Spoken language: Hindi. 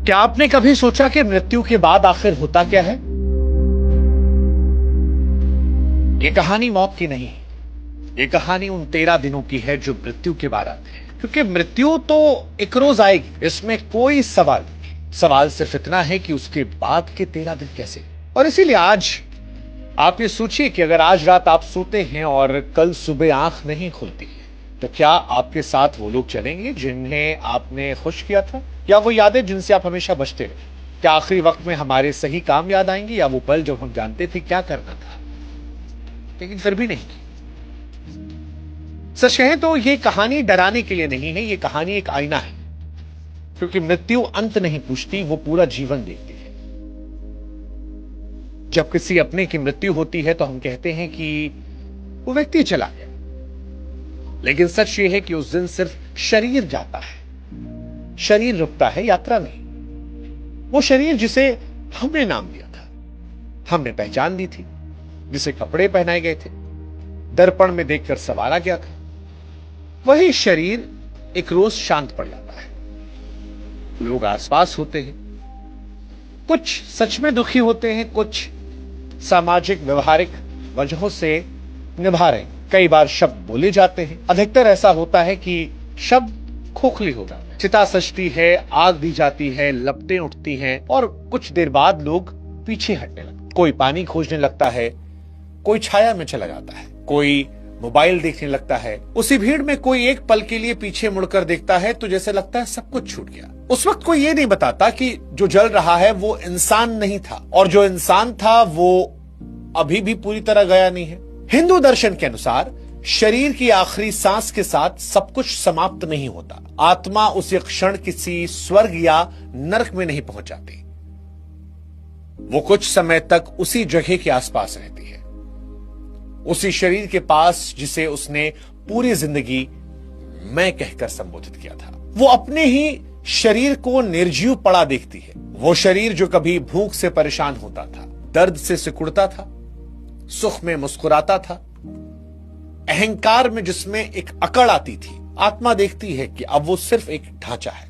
क्या आपने कभी सोचा कि मृत्यु के बाद आखिर होता क्या है? ये कहानी मौत की नहीं, ये कहानी उन 13 दिनों की है जो मृत्यु के बाद आते हैं। क्योंकि मृत्यु तो एक रोज आएगी, इसमें कोई सवाल नहीं। सवाल सिर्फ इतना है कि उसके बाद के 13 दिन कैसे। और इसीलिए आज आप ये सोचिए कि अगर आज रात आप सोते हैं और कल सुबह आंख नहीं खुलती, तो क्या आपके साथ वो लोग चलेंगे जिन्हें आपने खुश किया था, या वो यादें जिनसे आप हमेशा बचते रहे? क्या आखिरी वक्त में हमारे सही काम याद आएंगे, या वो पल जब हम जानते थे क्या करना था लेकिन फिर भी नहीं? सच कहें तो ये कहानी डराने के लिए नहीं है, ये कहानी एक आईना है। क्योंकि मृत्यु अंत नहीं पूछती, वो पूरा जीवन देखती है। जब किसी अपने की मृत्यु होती है तो हम कहते हैं कि वो व्यक्ति चला गया, लेकिन सच ये है कि उस दिन सिर्फ शरीर जाता है, शरीर रुकता है, यात्रा नहीं। वो शरीर जिसे हमने नाम दिया था, हमने पहचान दी थी, जिसे कपड़े पहनाए गए थे, दर्पण में देखकर संवारा गया था, वही शरीर एक रोज शांत पड़ जाता है। लोग आसपास होते हैं, कुछ सच में दुखी होते हैं, कुछ सामाजिक व्यवहारिक वजहों से निभा रहे हैं। कई बार शब्द बोले जाते हैं, अधिकतर ऐसा होता है कि शब्द खोखली हो जाते हैं। चिता सजती है, आग दी जाती है, लपटें उठती हैं और कुछ देर बाद लोग पीछे हटने लगते हैं। कोई पानी खोजने लगता है, कोई छाया में चला जाता है, कोई मोबाइल देखने लगता है। उसी भीड़ में कोई एक पल के लिए पीछे मुड़कर देखता है तो जैसे लगता है सब कुछ छूट गया। उस वक्त कोई ये नहीं बताता कि जो जल रहा है वो इंसान नहीं था, और जो इंसान था वो अभी भी पूरी तरह गया नहीं है। हिंदू दर्शन के अनुसार शरीर की आखिरी सांस के साथ सब कुछ समाप्त नहीं होता। आत्मा उसी क्षण किसी स्वर्ग या नरक में नहीं पहुंच जाती, वो कुछ समय तक उसी जगह के आसपास रहती है, उसी शरीर के पास जिसे उसने पूरी जिंदगी मैं कहकर संबोधित किया था। वो अपने ही शरीर को निर्जीव पड़ा देखती है। वो शरीर जो कभी भूख से परेशान होता था, दर्द से सिकुड़ता था, सुख में मुस्कुराता था, अहंकार में जिसमें एक अकड़ आती थी, आत्मा देखती है कि अब वो सिर्फ एक ढांचा है।